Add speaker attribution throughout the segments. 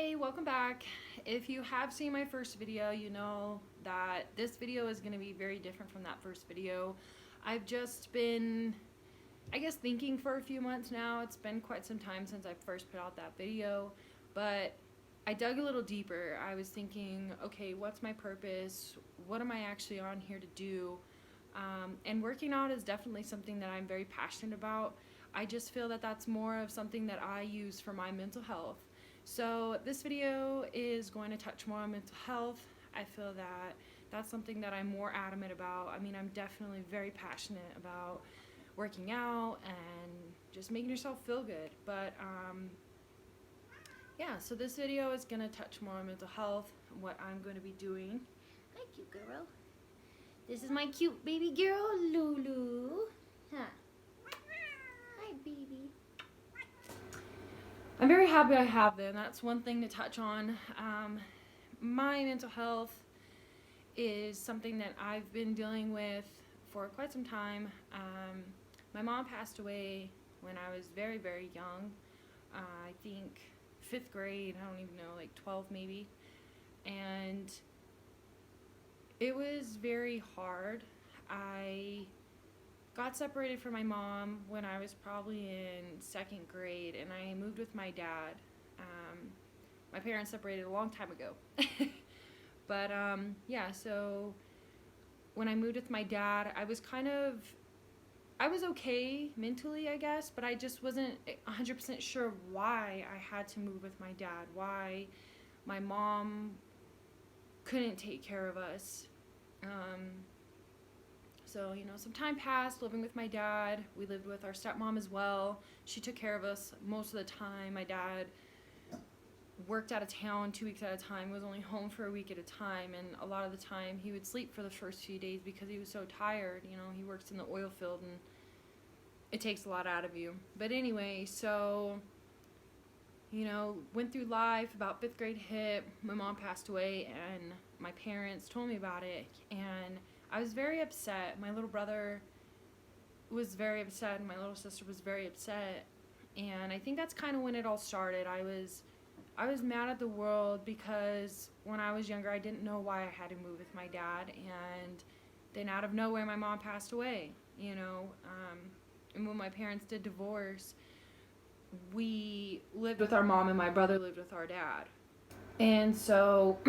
Speaker 1: Hey, welcome back. If you have seen my first video, you know that this video is going to be very different from that first video. I've just been, I guess, thinking for a few months now. It's been quite some time since I first put out that video, but I dug a little deeper. I was thinking, okay, what's my purpose? What am I actually on here to do? And working out is definitely something that I'm very passionate about. I just feel that that's more of something that I use for my mental health. So this video is going to touch more on mental health. I feel that that's something that I'm more adamant about. I mean, I'm definitely very passionate about working out and just making yourself feel good. But yeah, so this video is going to touch more on mental health, what I'm going to be doing.
Speaker 2: Hi, cute girl. This is my cute baby girl, Lulu. Huh. Hi, baby.
Speaker 1: I'm very happy I have them. That's one thing to touch on. My mental health is something that I've been dealing with for quite some time. My mom passed away when I was very, very young. I think 5th grade, I don't even know, like 12 maybe. And it was very hard. I got separated from my mom when I was probably in 2nd grade, and I moved with my dad. My parents separated a long time ago. But yeah, so when I moved with my dad, I was okay mentally, I guess, but I just wasn't 100% sure why I had to move with my dad, why my mom couldn't take care of us. So, some time passed living with my dad. We lived with our stepmom as well. She took care of us most of the time. My dad worked out of town 2 weeks at a time, was only home for a week at a time, and a lot of the time he would sleep for the first few days because he was so tired. He works in the oil field and it takes a lot out of you. But anyway, so, went through life. About 5th grade hit, my mom passed away, and my parents told me about it, and I was very upset. My little brother was very upset, and my little sister was very upset, and I think that's kind of when it all started. I was mad at the world because when I was younger, I didn't know why I had to move with my dad, and then out of nowhere, my mom passed away, and when my parents did divorce, we lived with our mom, and my brother lived with our dad. And so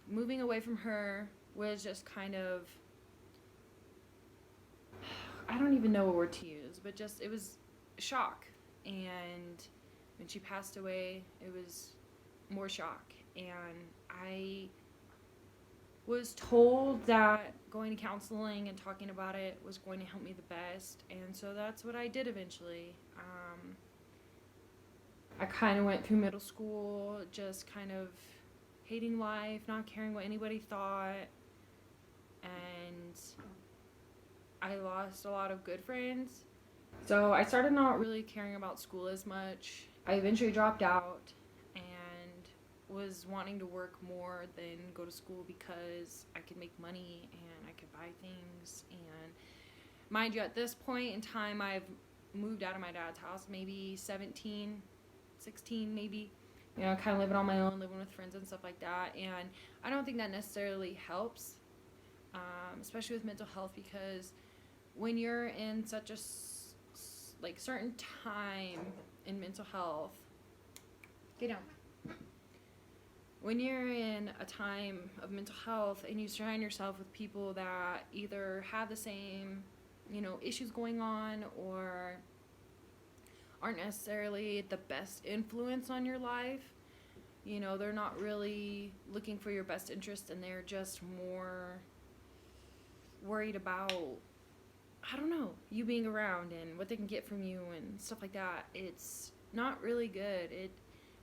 Speaker 1: moving away from her was just kind of, I don't even know a word to use, but just, it was shock. And when she passed away, it was more shock. And I was told that going to counseling and talking about it was going to help me the best. And so that's what I did eventually. I kind of went through middle school just kind of hating life, not caring what anybody thought. And I lost a lot of good friends. So I started not really caring about school as much. I eventually dropped out and was wanting to work more than go to school because I could make money and I could buy things. And mind you, at this point in time, I've moved out of my dad's house, maybe 17, 16 maybe. Kind of living on my own, living with friends and stuff like that. And I don't think that necessarily helps, especially with mental health, because when you're in such a certain time in mental health, get down. When you're in a time of mental health and you surround yourself with people that either have the same, issues going on or aren't necessarily the best influence on your life, they're not really looking for your best interest, and they're just more worried about, I don't know, you being around and what they can get from you and stuff like that. It's not really good.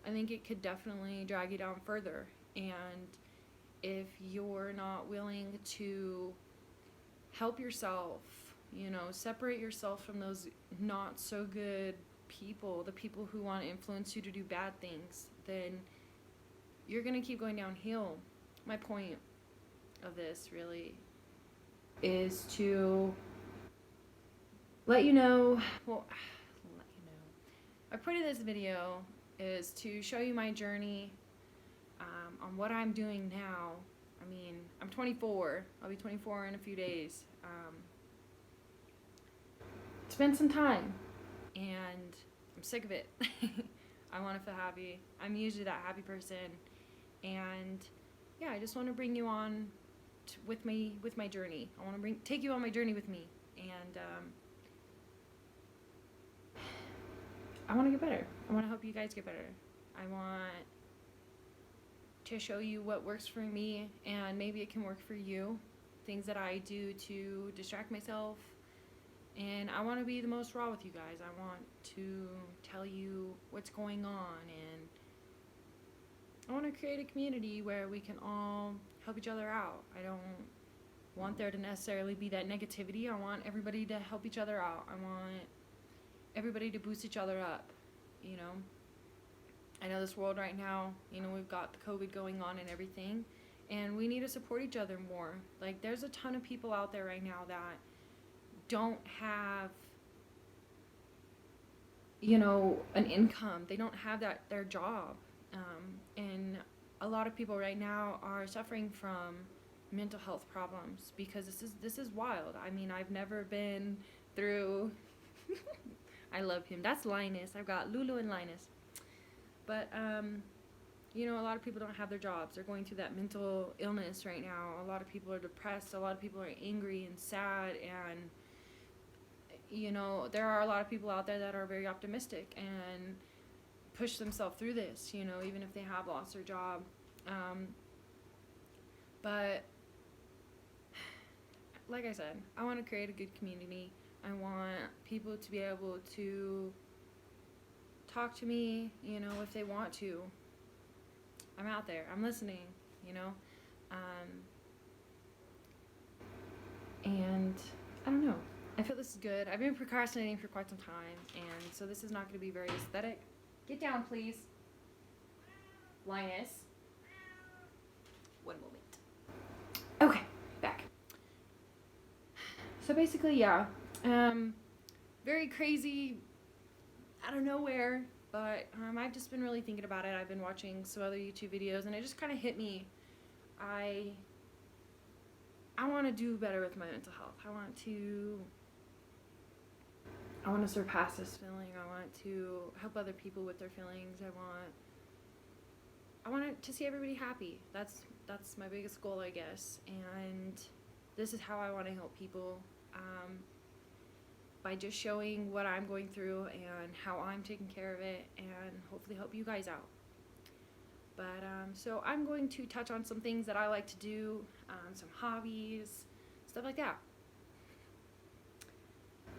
Speaker 1: I think it could definitely drag you down further. And if you're not willing to help yourself, separate yourself from those not so good people, the people who want to influence you to do bad things, then you're going to keep going downhill. My point of this really is to let you know, my point of this video is to show you my journey on what I'm doing now. I mean, I'm 24. I'll be 24 in a few days. It's been some time, and I'm sick of it. I want to feel happy. I'm usually that happy person, and yeah, I just want to bring you on with my journey. I want to take you on my journey with me, and I want to get better. I want to help you guys get better. I want to show you what works for me, and maybe it can work for you. Things that I do to distract myself. And I want to be the most raw with you guys. I want to tell you what's going on, and I want to create a community where we can all help each other out. I don't want there to necessarily be that negativity. I want everybody to help each other out. I want everybody to boost each other up, you know. I know this world right now, you know, we've got the COVID going on and everything, and we need to support each other more. Like, there's a ton of people out there right now that don't have, you know, an income. They don't have their job, and a lot of people right now are suffering from mental health problems because this is wild. I mean, I've never been through I love him. That's Linus. I've got Lulu and Linus. But you know, a lot of people don't have their jobs. They're going through that mental illness right now. A lot of people are depressed. A lot of people are angry and sad, and you know, there are a lot of people out there that are very optimistic and push themselves through this, you know, even if they have lost their job. But like I said, I want to create a good community. I want people to be able to talk to me, you know, if they want to. I'm out there. I'm listening, you know. And I don't know. I feel this is good. I've been procrastinating for quite some time, and so this is not going to be very aesthetic. Get down, please. Linus. One moment. Okay, back. So basically, yeah. Very crazy, out of nowhere, but I've just been really thinking about it. I've been watching some other YouTube videos, and it just kind of hit me. I want to do better with my mental health. I want to surpass this feeling. I want to help other people with their feelings. I want to see everybody happy. That's my biggest goal, I guess. And this is how I want to help people. By just showing what I'm going through and how I'm taking care of it, and hopefully help you guys out. But so I'm going to touch on some things that I like to do, some hobbies, stuff like that.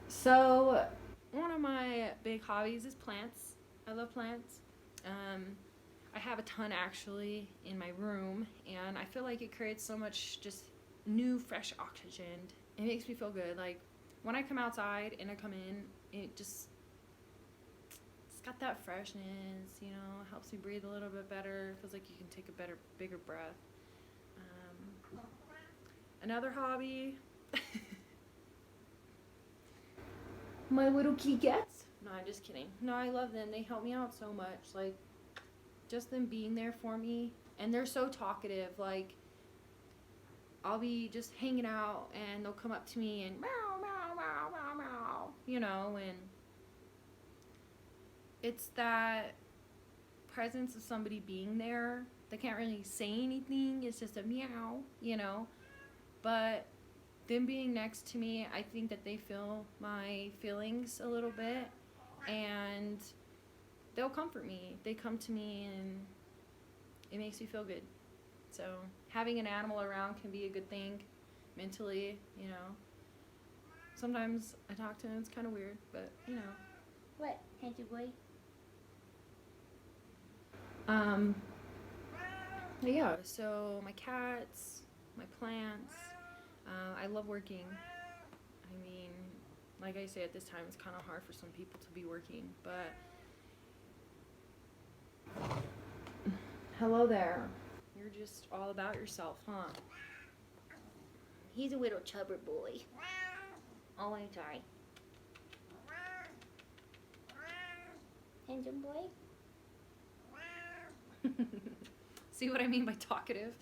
Speaker 1: So one of my big hobbies is plants. I love plants. I have a ton actually in my room, and I feel like it creates so much just new, fresh oxygen. It makes me feel good. Like, when I come outside and I come in, it's got that freshness, you know, it helps me breathe a little bit better. It feels like you can take a bigger breath. Another hobby, my little kitty cats. No, I'm just kidding. No, I love them. They help me out so much. Like, just them being there for me. And they're so talkative. Like, I'll be just hanging out and they'll come up to me and meow, meow, meow, meow, meow, you know, and it's that presence of somebody being there. They can't really say anything. It's just a meow, you know, but them being next to me, I think that they feel my feelings a little bit, and they'll comfort me. They come to me and it makes me feel good. So having an animal around can be a good thing mentally, you know. Sometimes I talk to him, it's kind of weird, but, you know.
Speaker 2: What, handsome boy?
Speaker 1: Yeah, so my cats, my plants, I love working. I mean, like I say, at this time, it's kind of hard for some people to be working, but hello there. You're just all about yourself, huh?
Speaker 2: He's a little chubber boy. Oh, I'm sorry. Handsome boy?
Speaker 1: See what I mean by talkative?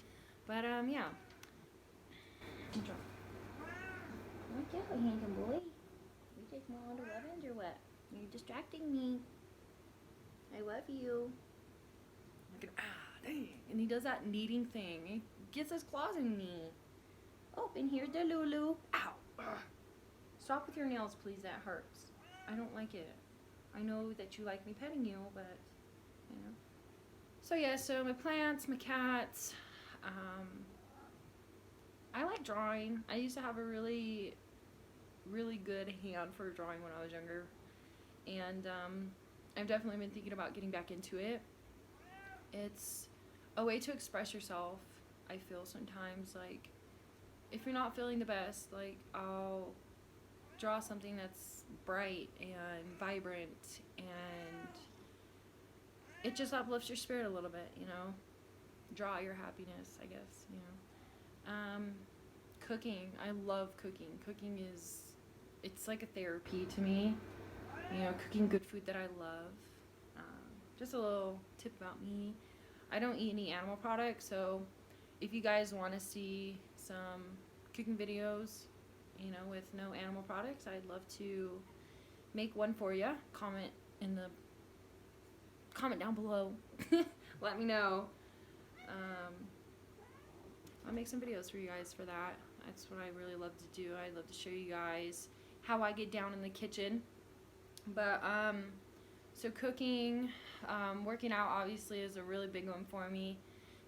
Speaker 1: But, yeah. Good job.
Speaker 2: Watch out, handsome boy. You just want to weapons or what? You're distracting me. I love you.
Speaker 1: Look at, dang. And he does that kneading thing. He gets his claws in me.
Speaker 2: Oh, and here's the Lulu.
Speaker 1: Ow. Ugh. Stop with your nails, please. That hurts. I don't like it. I know that you like me petting you, but, you know. So, yeah, so my plants, my cats. I like drawing. I used to have a really, really good hand for drawing when I was younger. And I've definitely been thinking about getting back into it. It's a way to express yourself. I feel sometimes like if you're not feeling the best, like I'll draw something that's bright and vibrant, and it just uplifts your spirit a little bit, you know. Draw your happiness, I guess, you know. Cooking. I love cooking. Cooking it's like a therapy to me. You know, cooking good food that I love. Just a little tip about me. I don't eat any animal products, so if you guys want to see some cooking videos, you know, with no animal products, I'd love to make one for you. Comment down below. Let me know. I'll make some videos for you guys for that. That's what I really love to do. I love to show you guys how I get down in the kitchen. But so cooking, working out obviously is a really big one for me.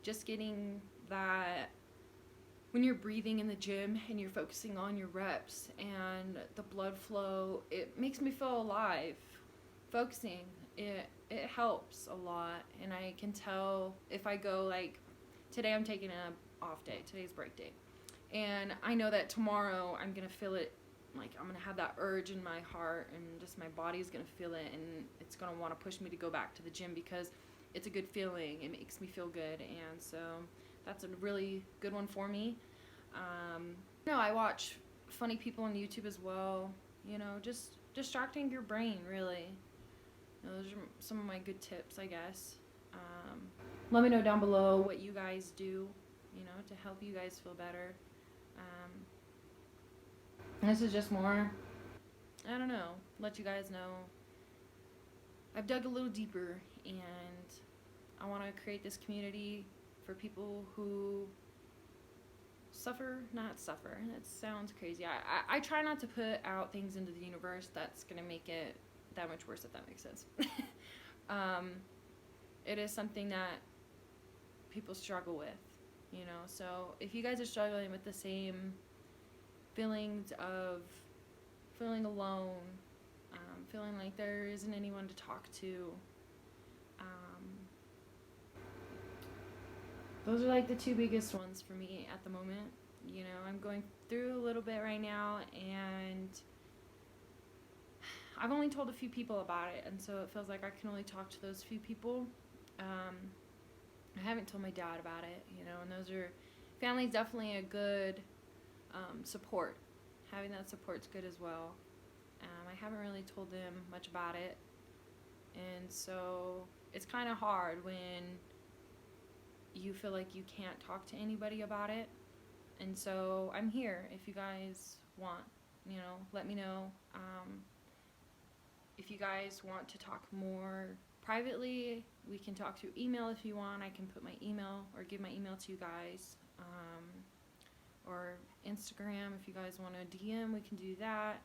Speaker 1: Just getting that, when you're breathing in the gym and you're focusing on your reps and the blood flow, it makes me feel alive. Focusing, it helps a lot, and I can tell if I go, like, today I'm taking a off day, today's break day, and I know that tomorrow I'm gonna feel it, like I'm gonna have that urge in my heart, and just my body's gonna feel it, and it's gonna want to push me to go back to the gym because it's a good feeling. It makes me feel good, and so that's a really good one for me. I watch funny people on YouTube as well, you know, just distracting your brain, really. You know, those are some of my good tips, I guess. Let me know down below what you guys do, you know, to help you guys feel better. This is just more, I don't know, let you guys know. I've dug a little deeper, and I want to create this community for people who not suffer. That sounds crazy. I try not to put out things into the universe that's going to make it that much worse, if that makes sense. It is something that people struggle with, you know. So if you guys are struggling with the same feelings of feeling alone, feeling like there isn't anyone to talk to, those are like the two biggest ones for me at the moment. You know, I'm going through a little bit right now, and I've only told a few people about it, and so it feels like I can only talk to those few people. I haven't told my dad about it, you know, and family's definitely a good support. Having that support's good as well. I haven't really told them much about it, and so it's kind of hard when you feel like you can't talk to anybody about it. And so I'm here if you guys want, you know, let me know. If you guys want to talk more privately, we can talk through email if you want. I can put my email or give my email to you guys. Or Instagram, if you guys want to DM, we can do that.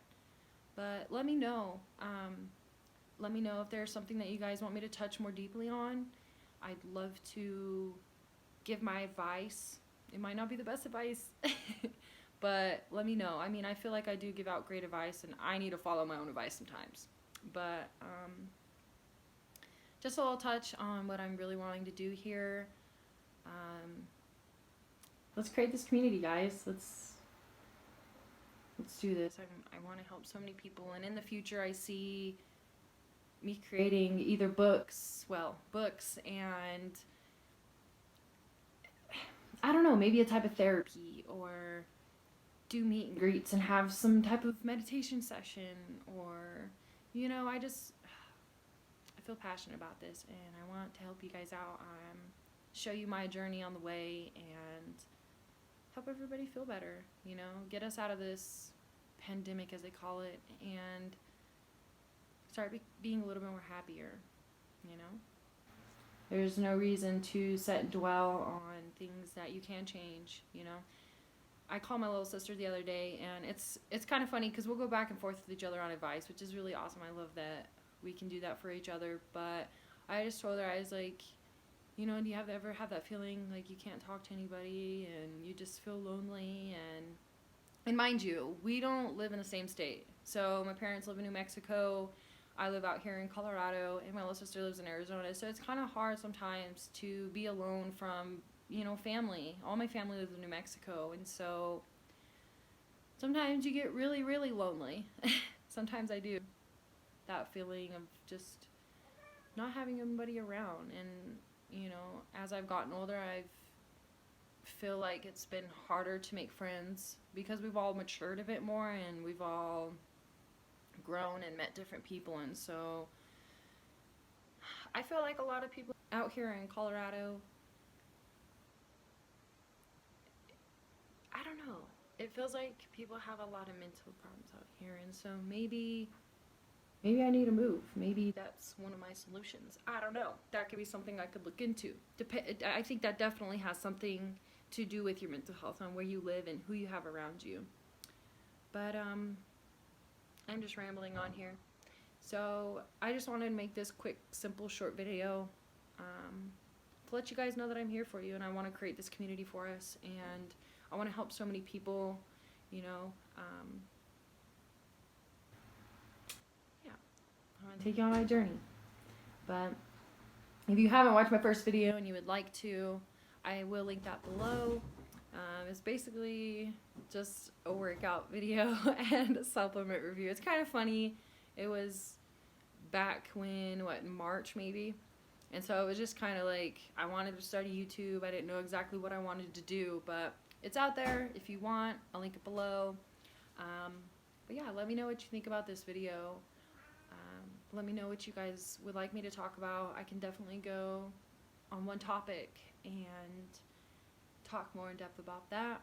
Speaker 1: But let me know. Let me know if there's something that you guys want me to touch more deeply on. I'd love to give my advice. It might not be the best advice, but let me know. I mean, I feel like I do give out great advice, and I need to follow my own advice sometimes. But just a little touch on what I'm really wanting to do here. Let's create this community, guys. Let's do this. I want to help so many people, and in the future I see me creating either books and I don't know, maybe a type of therapy, or do meet and greets and have some type of meditation session, or, you know, I feel passionate about this, and I want to help you guys out. show you my journey on the way and help everybody feel better, you know, get us out of this pandemic, as they call it, and start being a little bit more happier, you know. There's no reason to sit and dwell on things that you can change, you know. I called my little sister the other day, and it's kind of funny because we'll go back and forth with each other on advice, which is really awesome. I love that we can do that for each other. But I just told her, I was like, you know, do you ever have that feeling like you can't talk to anybody and you just feel lonely? And mind you, we don't live in the same state. So my parents live in New Mexico. I live out here in Colorado, and my little sister lives in Arizona. So it's kind of hard sometimes to be alone from, you know, family. All my family lives in New Mexico, and so sometimes you get really, really lonely. Sometimes I do. That feeling of just not having anybody around. And, you know, as I've gotten older, I feel like it's been harder to make friends because we've all matured a bit more and we've all grown and met different people. And so I feel like a lot of people out here in Colorado, I don't know, it feels like people have a lot of mental problems out here, and so maybe I need to move. Maybe that's one of my solutions. I don't know. That could be something I could look into. I think that definitely has something to do with your mental health on where you live and who you have around you. But I'm just rambling on here. So I just wanted to make this quick, simple, short video to let you guys know that I'm here for you, and I want to create this community for us, and I want to help so many people, you know. Yeah, I want to take you on my journey. But if you haven't watched my first video and you would like to, I will link that below. It's basically just a workout video and a supplement review. It's kind of funny. It was back when, March maybe? And so it was just kind of like, I wanted to start a YouTube. I didn't know exactly what I wanted to do, but it's out there if you want. I'll link it below. But yeah, let me know what you think about this video. Let me know what you guys would like me to talk about. I can definitely go on one topic and talk more in depth about that.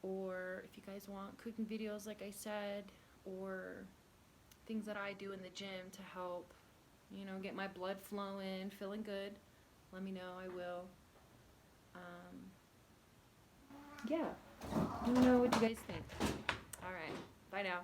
Speaker 1: Or if you guys want cooking videos, like I said, or things that I do in the gym to help, you know, get my blood flowing, feeling good, let me know. I will. Yeah, let me know what you guys think. All right, bye now.